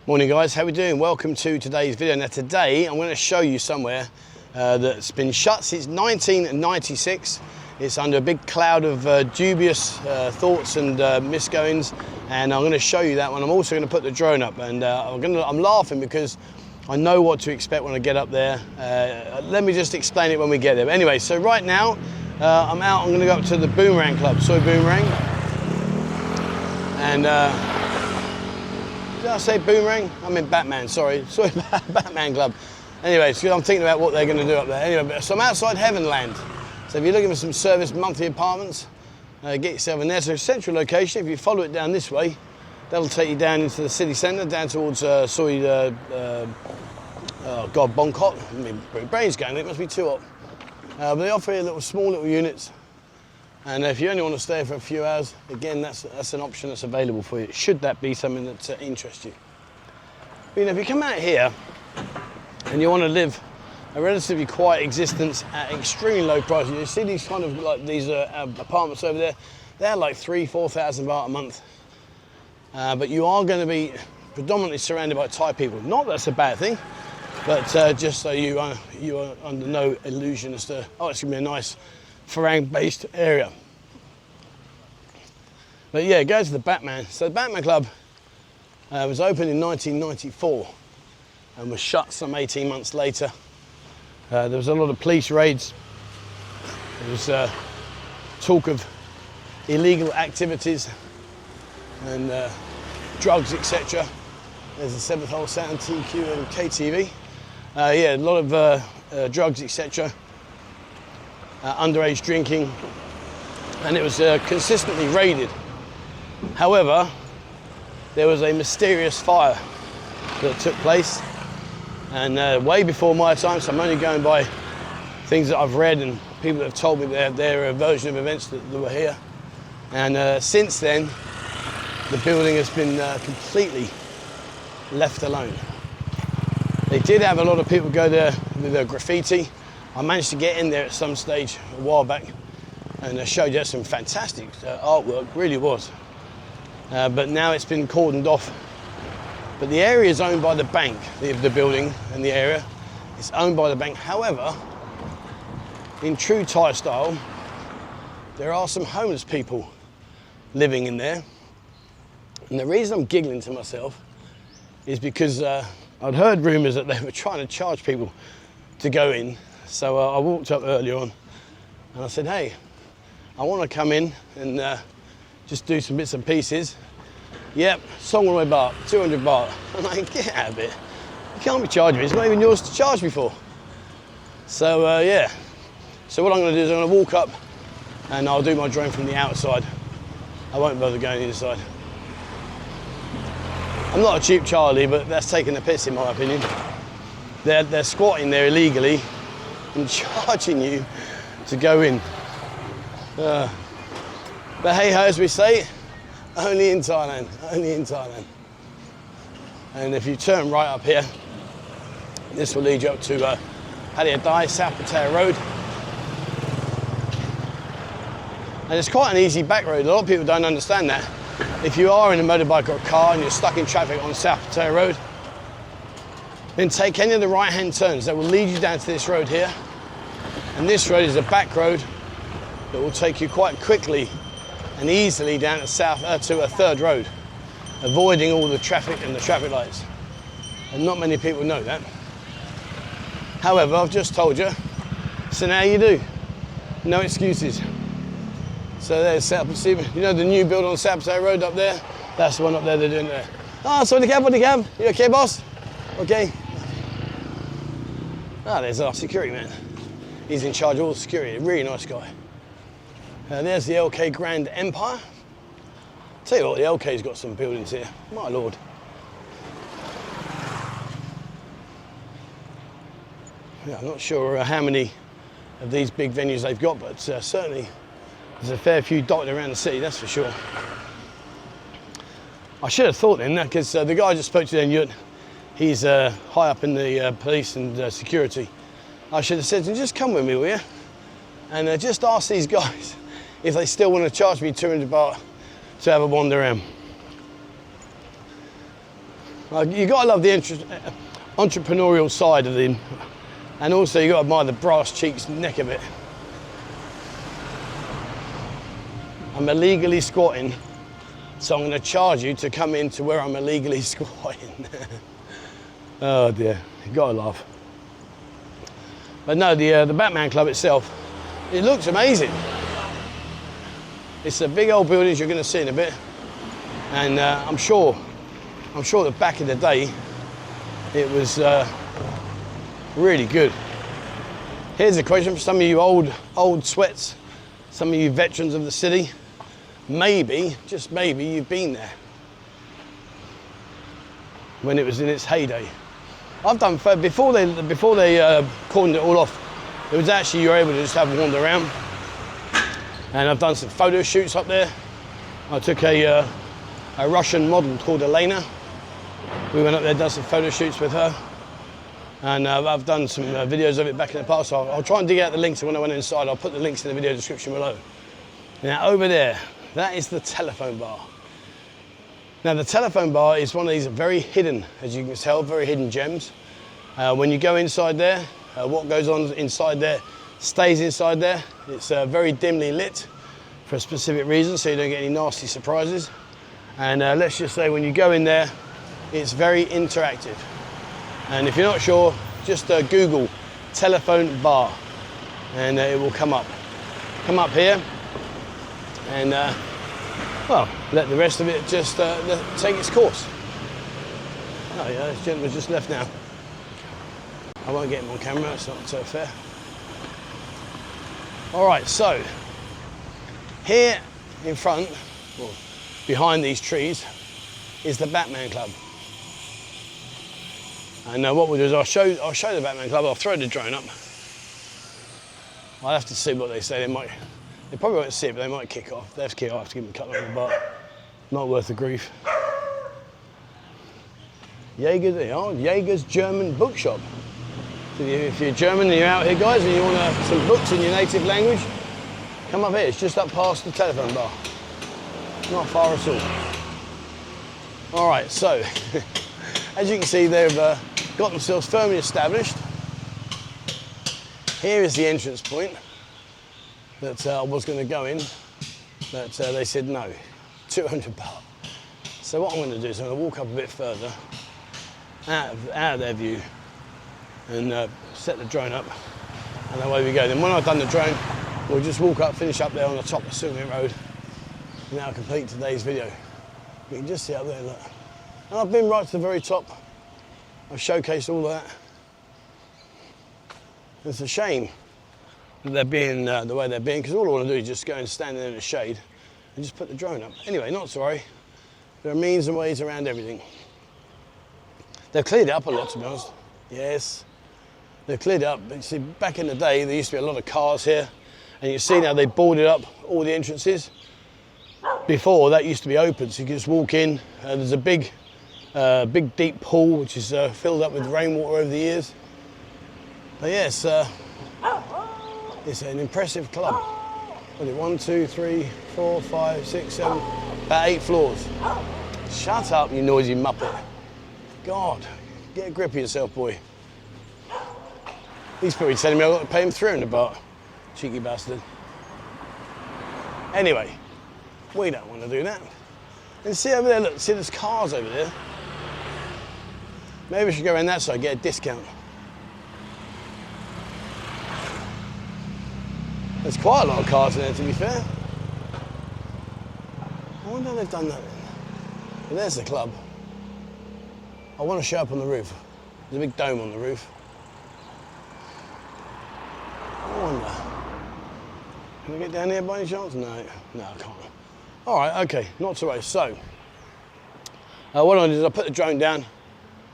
Morning guys, how we doing? Welcome to today's video. Now today I'm going to show you somewhere that's been shut since 1996. It's under a big cloud of dubious thoughts and misgoings, and I'm going to show you that one. I'm also going to put the drone up, and I'm laughing because I know what to expect when I get up there. Let me just explain it when we get there. But anyway, so right now I'm going to go up to the Boomerang Club, Soy Boomerang, and did I say Boomerang? I meant Batman, sorry. Sorry, Batman Club. Anyway, so I'm thinking about what they're going to do up there. Anyway, so I'm outside Heavenland. So if you're looking for some service monthly apartments, get yourself in there. So central location, if you follow it down this way, that'll take you down into the city centre, down towards Bongkot. I mean, brain's going, it must be too hot. But they offer you small little units. And if you only want to stay for a few hours, again, that's an option that's available for you, should that be something that interests you. But, if you come out here and you want to live a relatively quiet existence at extremely low prices, you see these kind of these apartments over there, they're like 4,000 baht a month. But you are going to be predominantly surrounded by Thai people. Not that that's a bad thing, but just so you are under no illusion as to, oh, it's going to be a nice Farang-based area. But yeah, go to the Batman. So the Batman Club was opened in 1994 and was shut some 18 months later. There was a lot of police raids. There was talk of illegal activities and drugs, etc. There's the Seventh Whole Sound, TQ and KTV. Yeah, a lot of drugs, etc. Underage drinking, and it was consistently raided. However, there was a mysterious fire that took place, and way before my time, so I'm only going by things that I've read and people that have told me their version of events that were here. And since then, the building has been completely left alone. They did have a lot of people go there with their graffiti. I managed to get in there at some stage a while back and showed you some fantastic artwork, really was. But now it's been cordoned off. But the area is owned by the bank, the building and the area. It's owned by the bank. However, in true Thai style, there are some homeless people living in there. And the reason I'm giggling to myself is because I'd heard rumours that they were trying to charge people to go in. So I walked up earlier on and I said, hey, I want to come in and just do some bits and pieces. Yep, Songway baht, 200 baht. I'm like, get out of it. You can't be charging me, it's not even yours to charge me for. So yeah, so what I'm going to do is I'm going to walk up and I'll do my drone from the outside. I won't bother going inside. I'm not a cheap Charlie, but that's taking the piss in my opinion. They're squatting there illegally and charging you to go in. But hey ho, as we say, only in Thailand, only in Thailand. And if you turn right up here, this will lead you up to PATTAYA'S, South Pattaya Road. And it's quite an easy back road. A lot of people don't understand that. If you are in a motorbike or a car and you're stuck in traffic on South Pattaya Road, then take any of the right-hand turns that will lead you down to this road here. And this road is a back road that will take you quite quickly and easily down to a third road, avoiding all the traffic and the traffic lights. And not many people know that. However, I've just told you, so now you do. No excuses. So there's South Pattaya, you know the new build on South Pattaya Road up there? That's the one up there they're doing there. Oh, sorry, cab, you okay, boss? Okay. Ah, there's our security man. He's in charge of all the security, really nice guy. There's the LK Grand Empire. Tell you what, the LK's got some buildings here, my lord. Yeah, I'm not sure how many of these big venues they've got, but certainly there's a fair few dotted around the city, that's for sure. I should have thought then, because the guy I just spoke to then, he's high up in the police and security. I should have said to him, just come with me, will you? And just ask these guys if they still want to charge me 200 baht to have a wander around. You got to love the entrepreneurial side of him, and also you got to admire the brass cheeks neck of it. I'm illegally squatting, so I'm going to charge you to come into where I'm illegally squatting. Oh dear, you got to laugh. But no, the Batman Club itself, it looks amazing. It's a big old building, as you're going to see in a bit, and I'm sure that back in the day it was really good. Here's a question for some of you old sweats, some of you veterans of the city. Maybe, just maybe, you've been there when it was in its heyday. I've done before they cordoned it all off. It was actually, you were able to just have a wander around, and I've done some photo shoots up there. I took a Russian model called Elena. We went up there, done some photo shoots with her, and I've done some videos of it back in the past. So I'll try and dig out the links, and when I went inside, I'll put the links in the video description below. Now over there, that is the telephone bar. Now the telephone bar is one of these very hidden, as you can tell, very hidden gems. When you go inside there, what goes on inside there stays inside there. It's very dimly lit for a specific reason, so you don't get any nasty surprises. And let's just say when you go in there, it's very interactive. And if you're not sure, just Google telephone bar, and it will come up. Come up here, and well, let the rest of it just take its course. Oh yeah, this gentleman's just left now. I won't get him on camera, it's not so fair. All right, so here in front, well, behind these trees, is the Batman Club. And what we'll do is I'll show the Batman Club. I'll throw the drone up. I'll have to see what they say. They probably won't see it, but they might kick off. They have to kick off. I have to give them a cut on the butt. Not worth the grief. Jaeger's German bookshop. So if you're German and you're out here, guys, and you want some books in your native language, come up here. It's just up past the telephone bar. Not far at all. All right, so as you can see, they've got themselves firmly established. Here is the entrance point that I was going to go in, but they said no, 200 baht. So what I'm going to do is I'm going to walk up a bit further, out of their view, and set the drone up, and away we go. Then when I've done the drone, we'll just walk up, finish up there on the top of Sukhumvit Road, and that'll complete today's video. You can just see up there, look. And I've been right to the very top. I've showcased all that. It's a shame that they're being the way they're being, because all I want to do is just go and stand there in the shade and just put the drone up. Anyway, not to worry. There are means and ways around everything. They've cleared it up a lot, to be honest. Yes, they've cleared it up. But you see, back in the day, there used to be a lot of cars here, and you see now they boarded up all the entrances. Before, that used to be open, so you could just walk in. There's a big deep pool, which is filled up with rainwater over the years. But yes, it's an impressive club. What is it, 1, 2, 3, 4, 5, 6, 7, about 8 floors. Shut up, you noisy muppet. God, get a grip of yourself, boy. He's probably telling me I've got to pay him 300 baht. Cheeky bastard. Anyway, we don't want to do that. And see over there, look, see there's cars over there. Maybe we should go around that side, get a discount. There's quite a lot of cars in there, to be fair. I wonder how they've done that then. But there's the club. I want to show up on the roof. There's a big dome on the roof. I wonder. Can I get down here by any chance? No, I can't. All right, okay, not to worry. So, what I'll do is I'll put the drone down.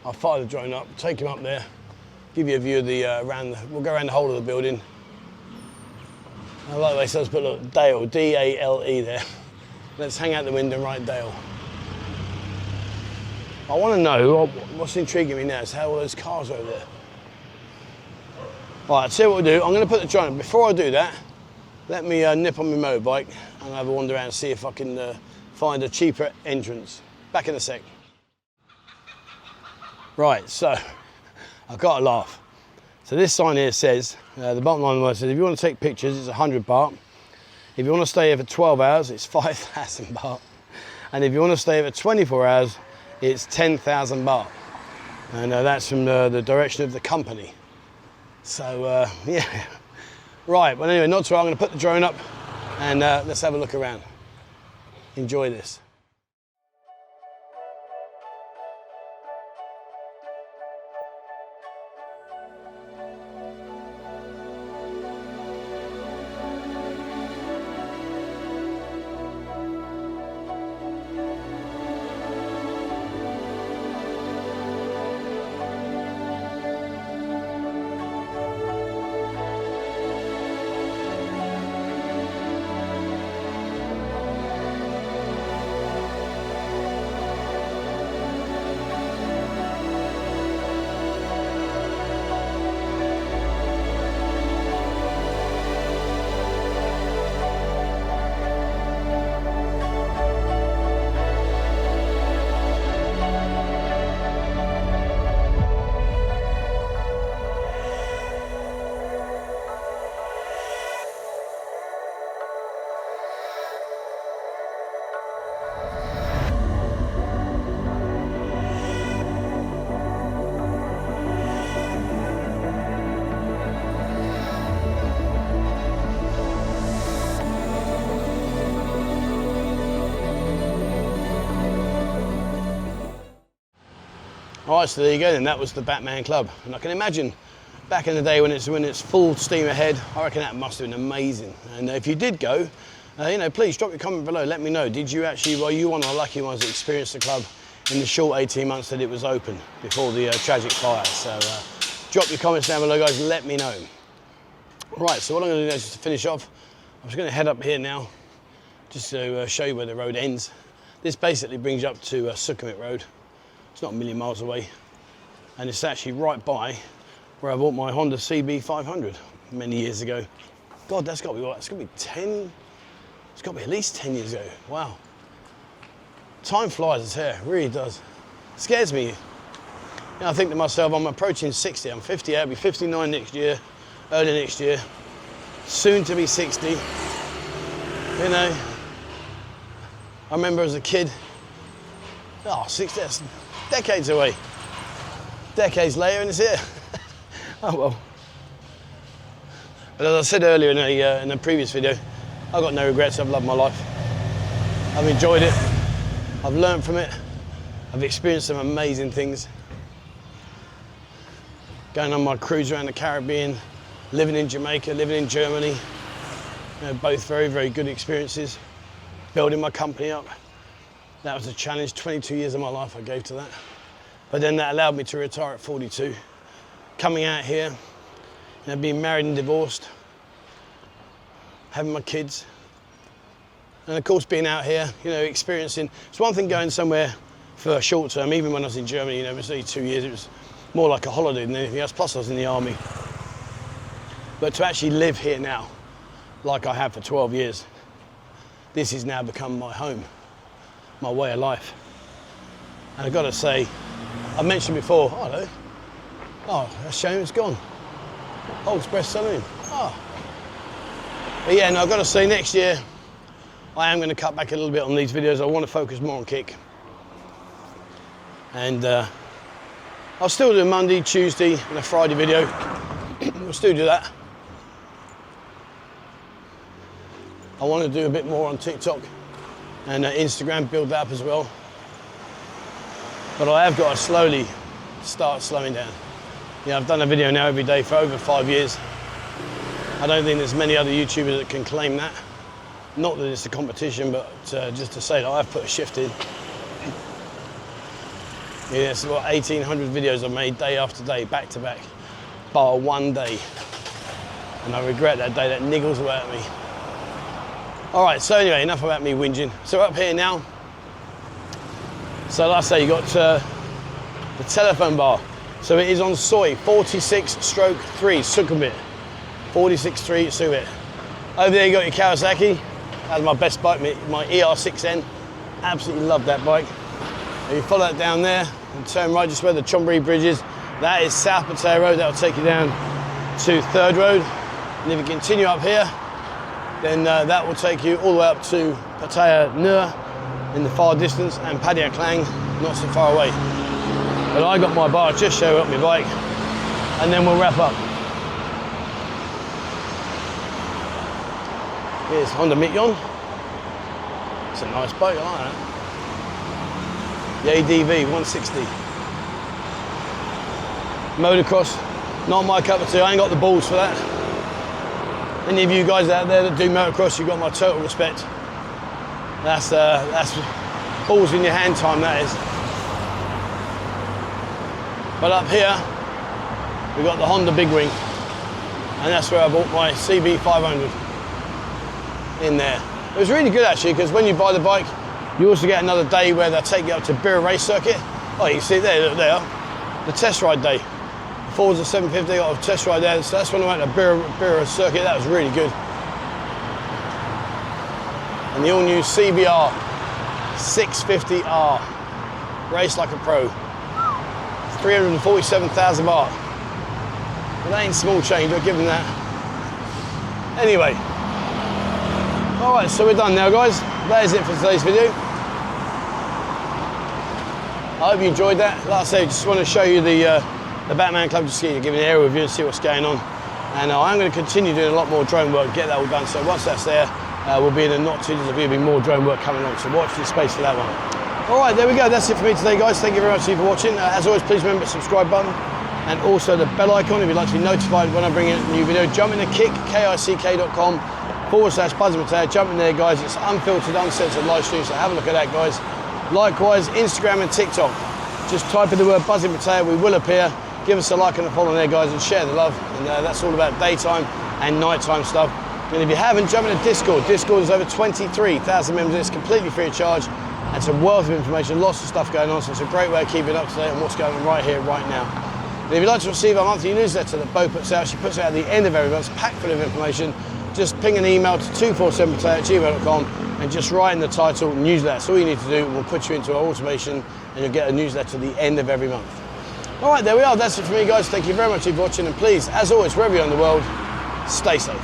I'll fire the drone up, take him up there, give you a view of the we'll go around the whole of the building. I like the way it says, put look, Dale, D-A-L-E there. Let's hang out the window and write Dale. I want to know, what's intriguing me now is how all those cars are over there. All right, see what we'll do. I'm going to put the drone up. Before I do that, let me nip on my motorbike and have a wander around and see if I can find a cheaper entrance. Back in a sec. Right, so I've got to laugh. So this sign here says, the bottom line was, if you want to take pictures, it's 100 baht. If you want to stay here for 12 hours, it's 5,000 baht. And if you want to stay here for 24 hours, it's 10,000 baht. And that's from the direction of the company. So, yeah. Right, well anyway, not to worry, I'm going to put the drone up and let's have a look around. Enjoy this. All right, so there you go then, that was the Batman Club. And I can imagine back in the day when it's full steam ahead, I reckon that must have been amazing. And if you did go, you know, please drop your comment below, let me know. Did you actually, were you one of the lucky ones that experienced the club in the short 18 months that it was open before the tragic fire? So drop your comments down below, guys, let me know. Right, so what I'm gonna do now is just to finish off, I'm just gonna head up here now, just to show you where the road ends. This basically brings you up to Sukhumvit Road. It's not a million miles away, and it's actually right by where I bought my Honda CB 500 many years ago. God, that's got to be what? It's got to be 10. It's got to be at least 10 years ago. Wow. Time flies, it's here. It really does. It scares me. You know, I think to myself, I'm approaching 60. I'm 50. I'll be 59 next year, early next year. Soon to be 60. You know, I remember as a kid. Oh, 60. That's decades away. Decades later and it's here. Oh well. But as I said earlier in a previous video, I've got no regrets. I've loved my life. I've enjoyed it. I've learned from it. I've experienced some amazing things. Going on my cruise around the Caribbean, living in Jamaica, living in Germany. You know, both very, very good experiences. Building my company up. That was a challenge. 22 years of my life I gave to that. But then that allowed me to retire at 42. Coming out here, you know, being married and divorced, having my kids, and of course being out here, you know, experiencing. It's one thing going somewhere for a short term. Even when I was in Germany, you know, it was only 2 years. It was more like a holiday than anything else. Plus I was in the army. But to actually live here now, like I have for 12 years, this has now become my home. My way of life. And I've got to say, I mentioned before, oh, hello. Oh, that's a shame it's gone. Oh, Express Saloon. Oh. But yeah, no, I've got to say next year, I am going to cut back a little bit on these videos. I want to focus more on kick. And I'll still do a Monday, Tuesday and a Friday video. We'll still do that. I want to do a bit more on TikTok and Instagram, build that up as well. But I have got to slowly start slowing down. Yeah, I've done a video now every day for over 5 years. I don't think there's many other YouTubers that can claim that. Not that it's a competition, but just to say that I've put a shift in. Yeah, it's about 1,800 videos I've made day after day, back to back, bar one day. And I regret that day, that niggles away at me. All right, so anyway, enough about me whinging. So up here now, so like I say, you got the telephone bar. So it is on Soi 46/3 Sukhumvit. 46/3 Sukhumvit. Over there you got your Kawasaki. That's my best bike, my ER6N. Absolutely love that bike. If you follow that down there, and turn right just where the Chonburi Bridge is. That is South Pattaya Road. That will take you down to 3rd Road. And if you continue up here, then that will take you all the way up to Pattaya Nur in the far distance, and Pattaya Klang not so far away. But I got my bike, just show up my bike, and then we'll wrap up. Here's Honda Mityon. It's a nice bike, I like that. The ADV 160. Motocross, not my cup of tea. I ain't got the balls for that. Any of you guys out there that do motocross, you've got my total respect. That's balls in your hand time, that is. But up here, we've got the Honda Big Wing, and that's where I bought my CB500 in there. It was really good actually, because when you buy the bike, you also get another day where they'll take you up to Bira Race Circuit. Oh, you can see it there, look there, the test ride day. The Forza 750 got a test ride there, so that's when I went to Bira Circuit. That was really good. And the all-new CBR 650R, race like a pro. 347,000 baht. Well, that ain't small change, I'll give them that. Anyway. Alright, so we're done now, guys. That is it for today's video. I hope you enjoyed that. Like I say, just want to show you the Batman Club, just to give you an aerial review and see what's going on. And I'm going to continue doing a lot more drone work, get that all done. So once that's there, we'll be in a not too distant future, there'll be more drone work coming on. So watch this space for that one. Alright, there we go. That's it for me today, guys. Thank you very much for watching. As always, please remember the subscribe button and also the bell icon if you'd like to be notified when I bring in a new video. Jump in the kick.com/BuzzingPattaya. Jump in there, guys. It's unfiltered, uncensored live stream, so have a look at that, guys. Likewise, Instagram and TikTok. Just type in the word Buzzing Pattaya, we will appear. Give us a like and a follow there, guys, and share the love. And that's all about daytime and nighttime stuff. And if you haven't, jump into Discord. Discord is over 23,000 members. It's completely free of charge. And it's a wealth of information, lots of stuff going on, so it's a great way of keeping up to date on what's going on right here, right now. And if you'd like to receive our monthly newsletter that Bo puts out, she puts it out at the end of every month. It's packed full of information. Just ping an email to 247pattaya@gmail.com and just write in the title newsletter. That's all you need to do. We'll put you into our automation and you'll get a newsletter at the end of every month. All right, there we are. That's it for me, guys. Thank you very much for watching. And please, as always, wherever you're in the world, stay safe.